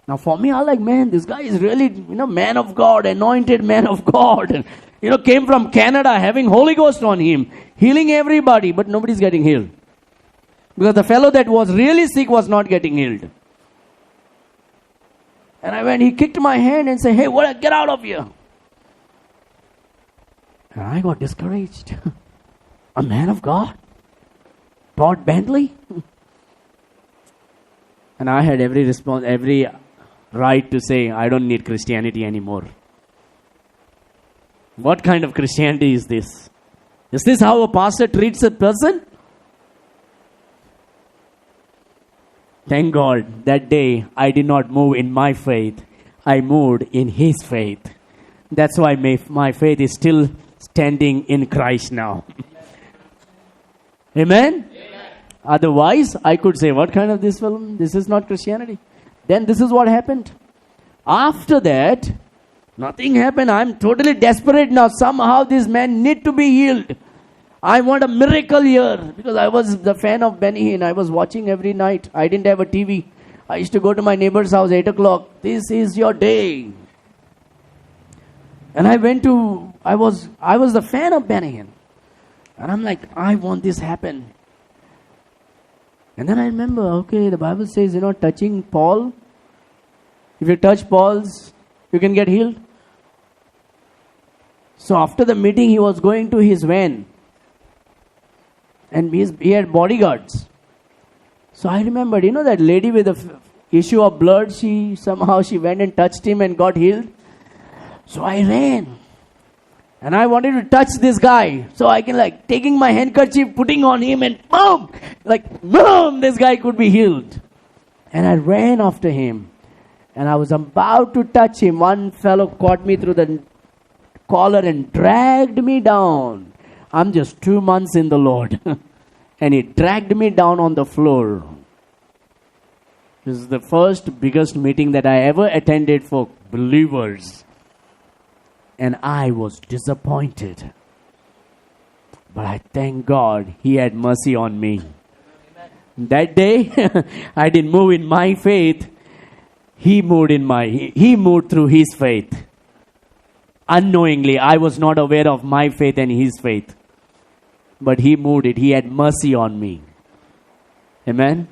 Now for me, I'm like, man, this guy is really, man of God, anointed man of God. Came from Canada having Holy Ghost on him, healing everybody, but nobody's getting healed. Because the fellow that was really sick was not getting healed. And I went, he kicked my hand and said, hey, get out of here. And I got discouraged. A man of God? Todd Bentley? And I had every right to say, I don't need Christianity anymore. What kind of Christianity is this? Is this how a pastor treats a person? Thank God, that day I did not move in my faith. I moved in his faith. That's why my faith is still standing in Christ now. Amen? Amen? Otherwise, I could say, what kind of this film? This is not Christianity. Then this is what happened. After that, nothing happened. I'm totally desperate now. Somehow this man need to be healed. I want a miracle here. Because I was the fan of Benny Hinn. I was watching every night. I didn't have a TV. I used to go to my neighbor's house 8 o'clock. This is your day. And I was the fan of Benny Hinn. And I'm like, I want this happen. And then I remember, okay, the Bible says, touching Paul. If you touch Paul's, you can get healed. So after the meeting, he was going to his van. And he had bodyguards. So I remembered, that lady with the issue of blood, she went and touched him and got healed. So I ran. And I wanted to touch this guy. So I can taking my handkerchief, putting on him and boom, this guy could be healed. And I ran after him. And I was about to touch him. One fellow caught me through the collar and dragged me down. I'm just 2 months in the Lord. And he dragged me down on the floor. This is the first biggest meeting that I ever attended for believers. And I was disappointed. But I thank God he had mercy on me. That day, I didn't move in my faith. He moved through his faith. Unknowingly, I was not aware of my faith and his faith. But he moved it. He had mercy on me. Amen?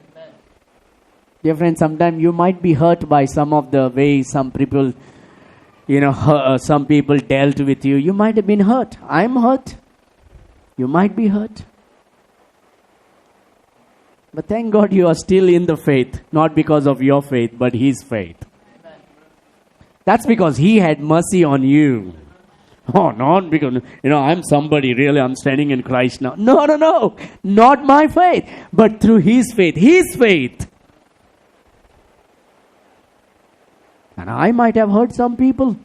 Dear friends, sometimes you might be hurt by some of the ways some people, some people dealt with you. You might have been hurt. I'm hurt. You might be hurt. But thank God you are still in the faith. Not because of your faith, but his faith. Amen. That's because he had mercy on you. Oh, not because, I'm somebody, really, I'm standing in Christ now. No. Not my faith, but through his faith. His faith. And I might have hurt some people.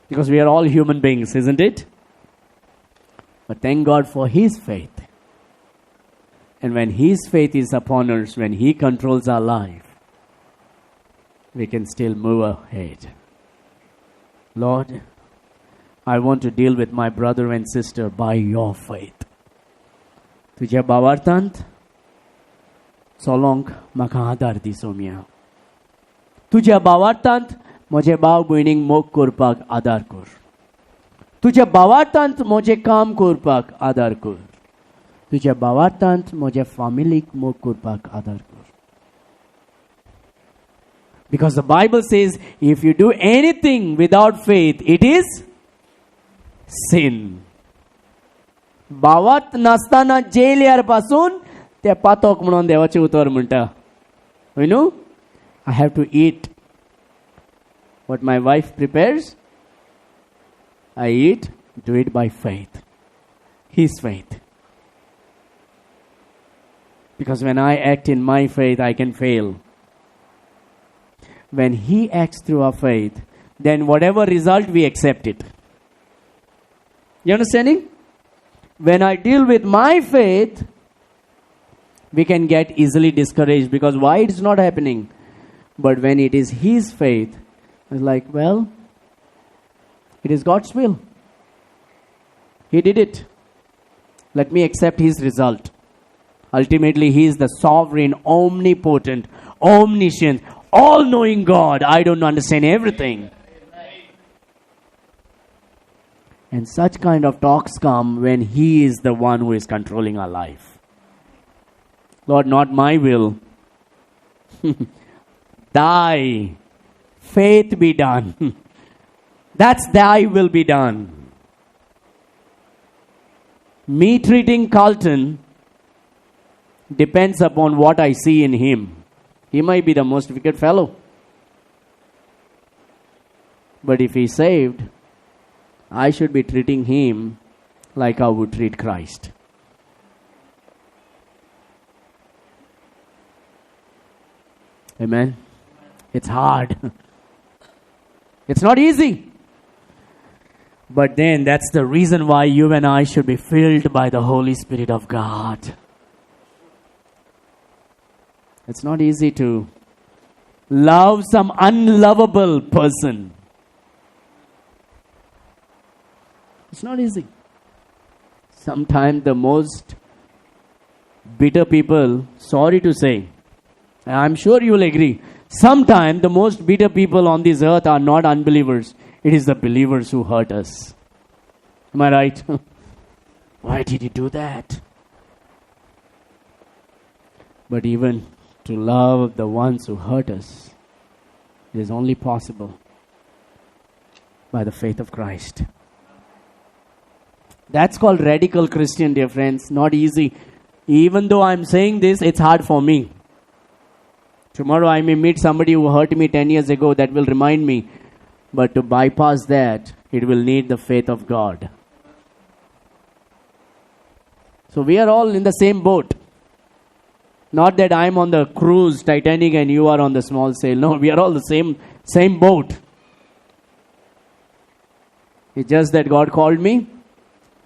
Because we are all human beings, isn't it? But thank God for his faith. And when his faith is upon us, when he controls our life, we can still move ahead. Lord, I want to deal with my brother and sister by your faith. Tuja bawartant, solong makahadar di somia. Tuja bawartant, moje baw buining mok kurpak adar kur. Tuja bawartant, moje kam kurpak adar kur. Tuja bawartant, moje familik mok kurpak adar kur. Because the Bible says, if you do anything without faith, it is sin. Bawat nastana jailiyar pasun te patok म्हणून देवाचे उतर म्हणता. I have to eat what my wife prepares. I eat, do it by faith. His faith. Because when I act in my faith, I can fail. When he acts through our faith, then whatever result, we accept it. You understanding? When I deal with my faith, we can get easily discouraged because why it's not happening? But when it is his faith, it's like, well, it is God's will. He did it. Let me accept his result. Ultimately, he is the sovereign, omnipotent, omniscient, all-knowing God. I don't understand everything. And such kind of talks come when he is the one who is controlling our life. Lord, not my will. Thy faith be done. That's thy will be done. Me treating Carlton depends upon what I see in him. He might be the most wicked fellow. But if he's saved, I should be treating him like I would treat Christ. Amen. It's hard. It's not easy. But then that's the reason why you and I should be filled by the Holy Spirit of God. It's not easy to love some unlovable person. It's not easy. Sometimes the most bitter people, sorry to say, I'm sure you will agree, sometimes the most bitter people on this earth are not unbelievers. It is the believers who hurt us. Am I right? Why did you do that? But even to love the ones who hurt us, it is only possible by the faith of Christ. That's called radical Christian, dear friends. Not easy. Even though I'm saying this, it's hard for me. Tomorrow I may meet somebody who hurt me 10 years ago that will remind me. But to bypass that, it will need the faith of God. So we are all in the same boat. Not that I'm on the cruise, Titanic, and you are on the small sail. No, we are all the same boat. It's just that God called me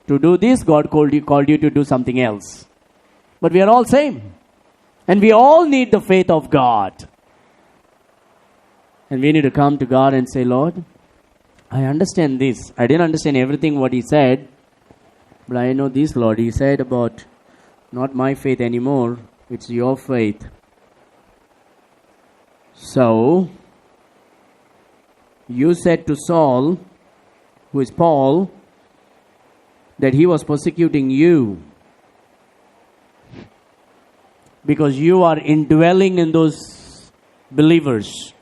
to do this. God called you to do something else. But we are all same. And we all need the faith of God. And we need to come to God and say, Lord, I understand this. I didn't understand everything what He said. But I know this, Lord. He said about not my faith anymore. It's your faith. So, you said to Saul, who is Paul, that he was persecuting you because you are indwelling in those believers.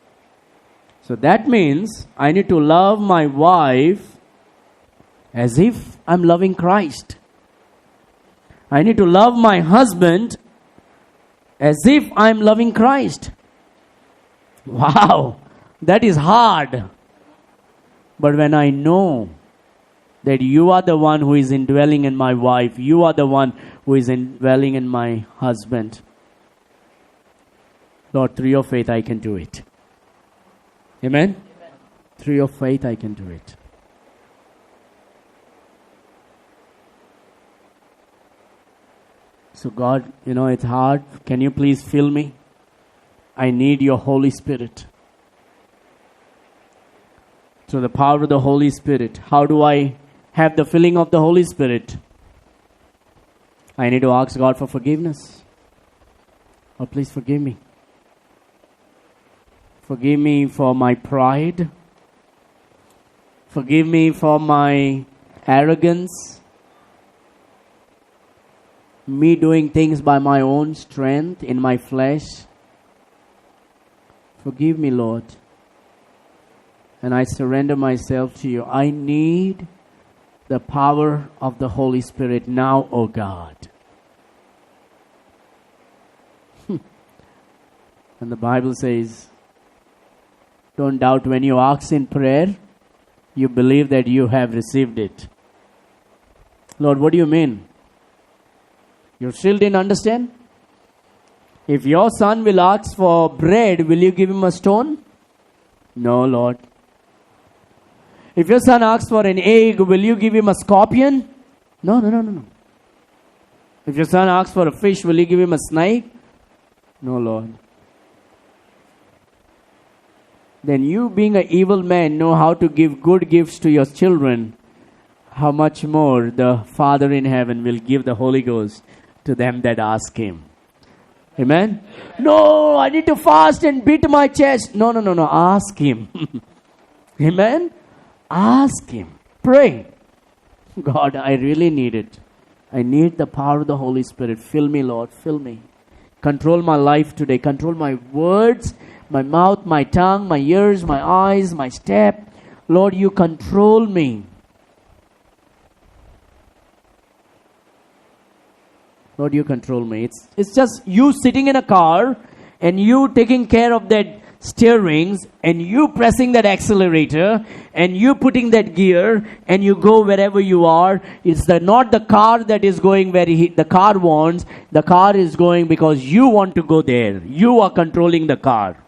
So that means I need to love my wife as if I'm loving Christ. I need to love my husband as if I'm loving Christ. Wow, that is hard. But when I know that you are the one who is indwelling in my wife, you are the one who is indwelling in my husband, Lord, through your faith I can do it. Amen? Amen. Through your faith I can do it. So God, it's hard. Can you please fill me? I need your Holy Spirit. Through the power of the Holy Spirit. How do I have the filling of the Holy Spirit? I need to ask God for forgiveness. Oh, please forgive me. Forgive me for my pride. Forgive me for my arrogance. Me doing things by my own strength in my flesh. Forgive me, Lord. And I surrender myself to you. I need the power of the Holy Spirit now, O God. And the Bible says, don't doubt when you ask in prayer, you believe that you have received it. Lord, what do you mean? You still didn't understand? If your son will ask for bread, will you give him a stone? No, Lord. If your son asks for an egg, will you give him a scorpion? No. If your son asks for a fish, will you give him a snake? No, Lord. Then you, being an evil man, know how to give good gifts to your children. How much more the Father in heaven will give the Holy Ghost to them that ask Him. Amen? No, I need to fast and beat my chest. No. Ask Him. Amen? Ask Him. Pray. God, I really need it. I need the power of the Holy Spirit. Fill me, Lord. Fill me. Control my life today. Control my words, my mouth, my tongue, my ears, my eyes, my step. Lord, you control me. Lord, you control me. It's just you sitting in a car and you taking care of that steerings and you pressing that accelerator and you putting that gear and you go wherever you are. It's not the car that is going where the car wants. The car is going because you want to go there. You are controlling the car.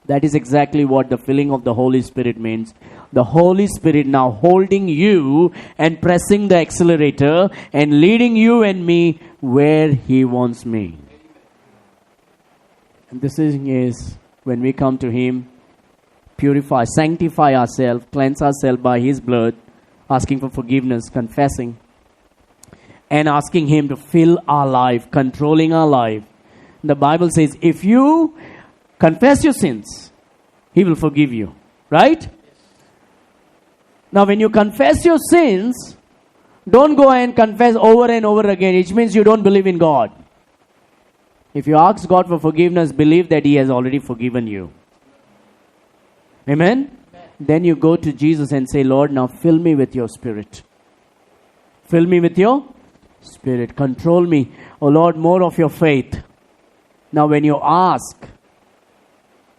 That is exactly what the filling of the Holy Spirit means. The Holy Spirit now holding you and pressing the accelerator and leading you and me where He wants me. And this is when we come to Him, purify, sanctify ourselves, cleanse ourselves by His blood, asking for forgiveness, confessing, and asking Him to fill our life, controlling our life. The Bible says, if you confess your sins, He will forgive you. Right? Now, when you confess your sins, don't go and confess over and over again. It means you don't believe in God. If you ask God for forgiveness, believe that He has already forgiven you. Amen? Then you go to Jesus and say, Lord, now fill me with your Spirit. Fill me with your Spirit. Control me. Oh Lord, more of your faith. Now when you ask,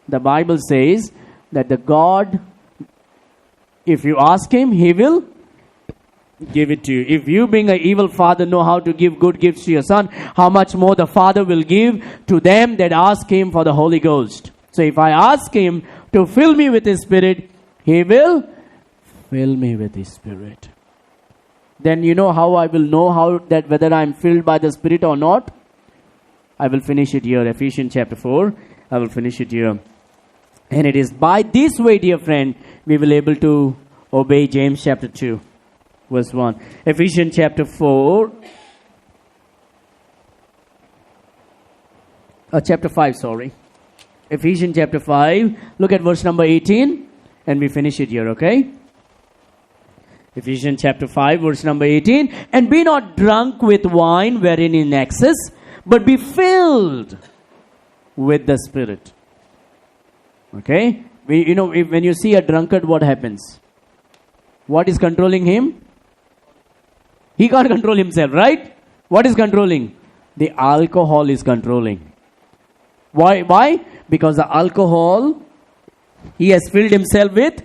the Bible says that the God, if you ask Him, He will give it to you. If you, being an evil father, know how to give good gifts to your son, how much more the Father will give to them that ask Him for the Holy Ghost. So if I ask Him to fill me with His Spirit, He will fill me with His Spirit. Then you know how I will know how that whether I am filled by the Spirit or not? I will finish it here. Ephesians chapter 4. I will finish it here. And it is by this way, dear friend, we will able to obey James chapter 2, verse 1. Ephesians chapter 4. Chapter 5, sorry. Ephesians chapter 5. Look at verse number 18. And we finish it here, okay? Ephesians chapter 5, verse number 18. And be not drunk with wine wherein in excess, but be filled with the Spirit. Okay? When you see a drunkard, what happens? What is controlling him? He can't control himself, right? What is controlling? The alcohol is controlling. Why? Because the alcohol, he has filled himself with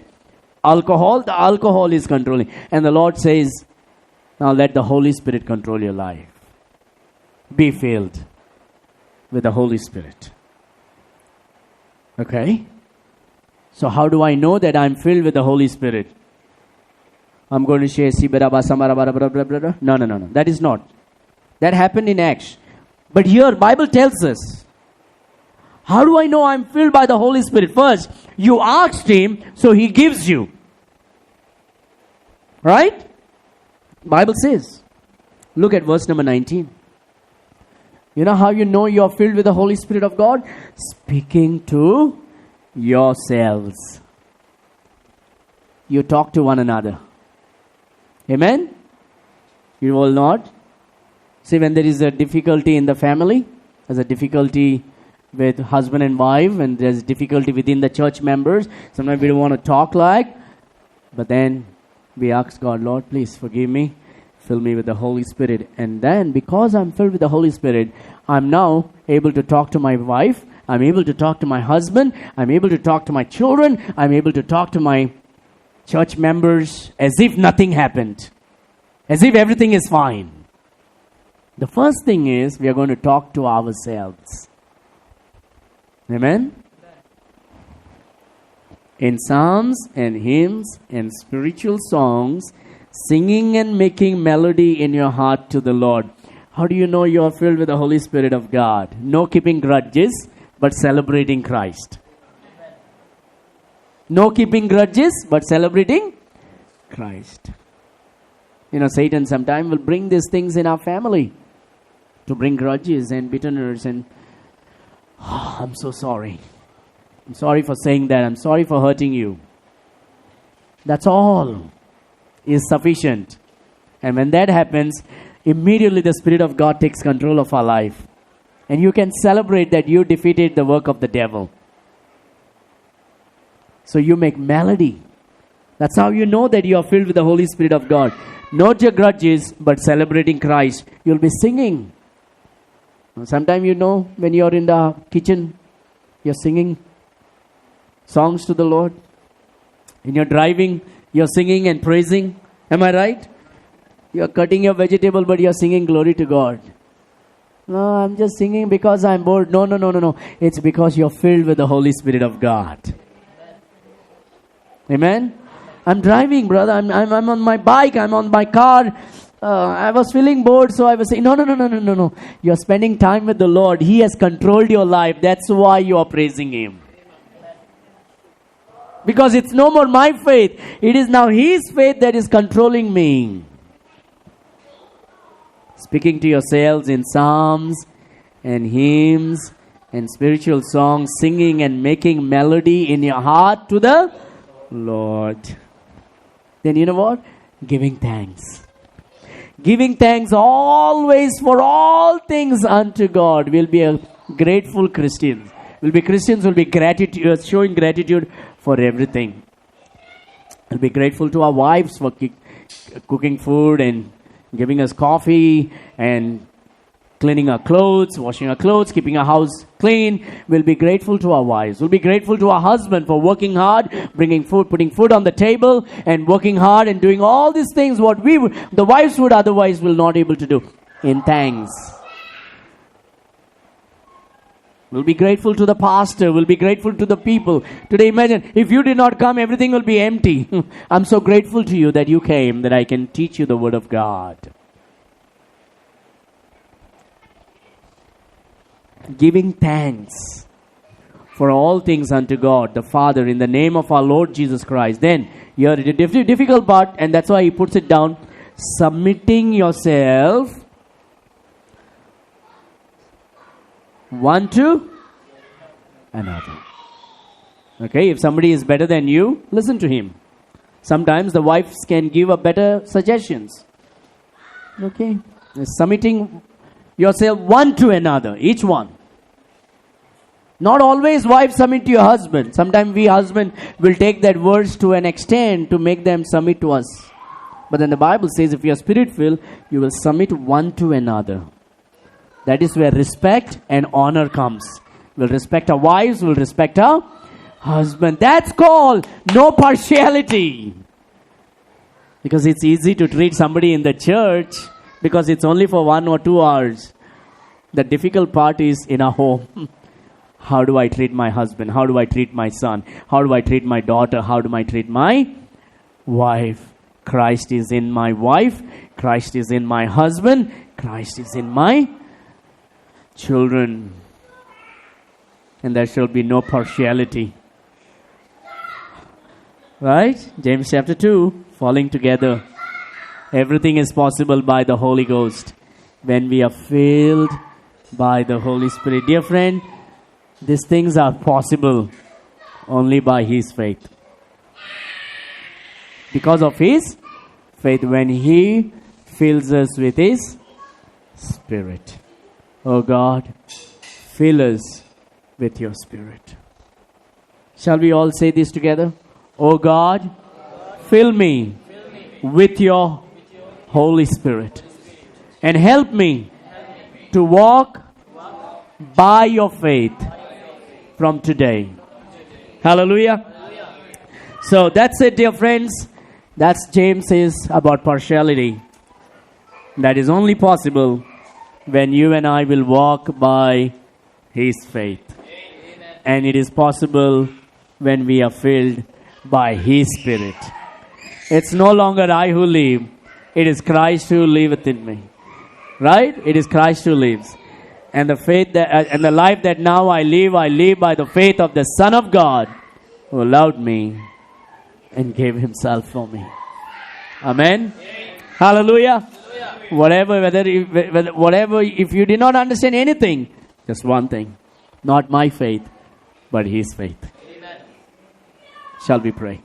alcohol. The alcohol is controlling. And the Lord says, now let the Holy Spirit control your life. Be filled with the Holy Spirit. Okay? So how do I know that I'm filled with the Holy Spirit? I'm going to say, no. That is not. That happened in Acts. But here, Bible tells us. How do I know I'm filled by the Holy Spirit? First, you asked Him, so He gives you. Right? Bible says. Look at verse number 19. You know how you know you're filled with the Holy Spirit of God? Speaking to yourselves. You talk to one another. Amen? You will not. See, when there is a difficulty in the family, there's a difficulty with husband and wife, and there's difficulty within the church members. Sometimes we don't want to talk but then we ask God, Lord, please forgive me. Fill me with the Holy Spirit. And then, because I'm filled with the Holy Spirit, I'm now able to talk to my wife. I'm able to talk to my husband. I'm able to talk to my children. I'm able to talk to my church members as if nothing happened. As if everything is fine. The first thing is, we are going to talk to ourselves. Amen? In psalms and hymns and spiritual songs, singing and making melody in your heart to the Lord. How do you know you are filled with the Holy Spirit of God? No keeping grudges, but celebrating Christ. No keeping grudges, but celebrating Christ. Satan sometimes will bring these things in our family to bring grudges and bitterness and I'm so sorry. I'm sorry for saying that. I'm sorry for hurting you. That's all is sufficient. And when that happens, immediately the Spirit of God takes control of our life. And you can celebrate that you defeated the work of the devil. So you make melody. That's how you know that you are filled with the Holy Spirit of God. Not your grudges, but celebrating Christ. You'll be singing. Sometimes when you're in the kitchen, you're singing songs to the Lord. When you're driving, you're singing and praising. Am I right? You're cutting your vegetable, but you're singing glory to God. No, I'm just singing because I'm bored. No. It's because you're filled with the Holy Spirit of God. Amen? I'm driving, brother. I'm on my bike. I'm on my car. I was feeling bored, so I was saying, no. You're spending time with the Lord. He has controlled your life. That's why you are praising Him. Because it's no more my faith. It is now His faith that is controlling me. Speaking to yourselves in psalms and hymns and spiritual songs, singing and making melody in your heart to the Lord. Then you know what? Giving thanks. Giving thanks always for all things unto God. We'll be a grateful Christians. We'll be Christians, will be gratitude, showing gratitude for everything. We'll be grateful to our wives for cooking food and giving us coffee and cleaning our clothes, washing our clothes, keeping our house clean. We'll be grateful to our wives. We'll be grateful to our husband for working hard, bringing food, putting food on the table, and working hard and doing all these things what the wives would otherwise will not able to do. In thanks. We'll be grateful to the pastor. We'll be grateful to the people. Today, imagine, if you did not come, everything will be empty. I'm so grateful to you that you came, that I can teach you the word of God. Giving thanks for all things unto God the Father in the name of our Lord Jesus Christ. Then, here is the difficult part, and that's why he puts it down. Submitting yourself one to another. Okay, if somebody is better than you, listen to him. Sometimes the wives can give a better suggestions. Okay, submitting yourself one to another, each one. Not always wives submit to your husband. Sometimes we husband will take that verse to an extent to make them submit to us. But then the Bible says if you are spirit-filled, you will submit one to another. That is where respect and honor comes. We'll respect our wives, we'll respect our husband. That's called no partiality. Because it's easy to treat somebody in the church because it's only for 1 or 2 hours. The difficult part is in our home. How do I treat my husband? How do I treat my son? How do I treat my daughter? How do I treat my wife? Christ is in my wife. Christ is in my husband. Christ is in my children. And there shall be no partiality. Right? James chapter 2, falling together. Everything is possible by the Holy Ghost when we are filled by the Holy Spirit. Dear friend, these things are possible only by His faith. Because of His faith, when He fills us with His Spirit. Oh God, fill us with your Spirit. Shall we all say this together? Oh God, fill me with your Holy Spirit and help me to walk by your faith from today. Hallelujah. So that's it, dear friends. That's James says about partiality. That is only possible when you and I will walk by His faith. Amen. And it is possible when we are filled by His Spirit. It's no longer I who live. It is Christ who liveth in me. Right? It is Christ who lives. And the faith that and the life that now I live by the faith of the Son of God who loved me and gave Himself for me. Amen. Amen. Hallelujah. Hallelujah. Whatever, if you did not understand anything, just one thing. Not my faith, but His faith. Amen. Shall we pray?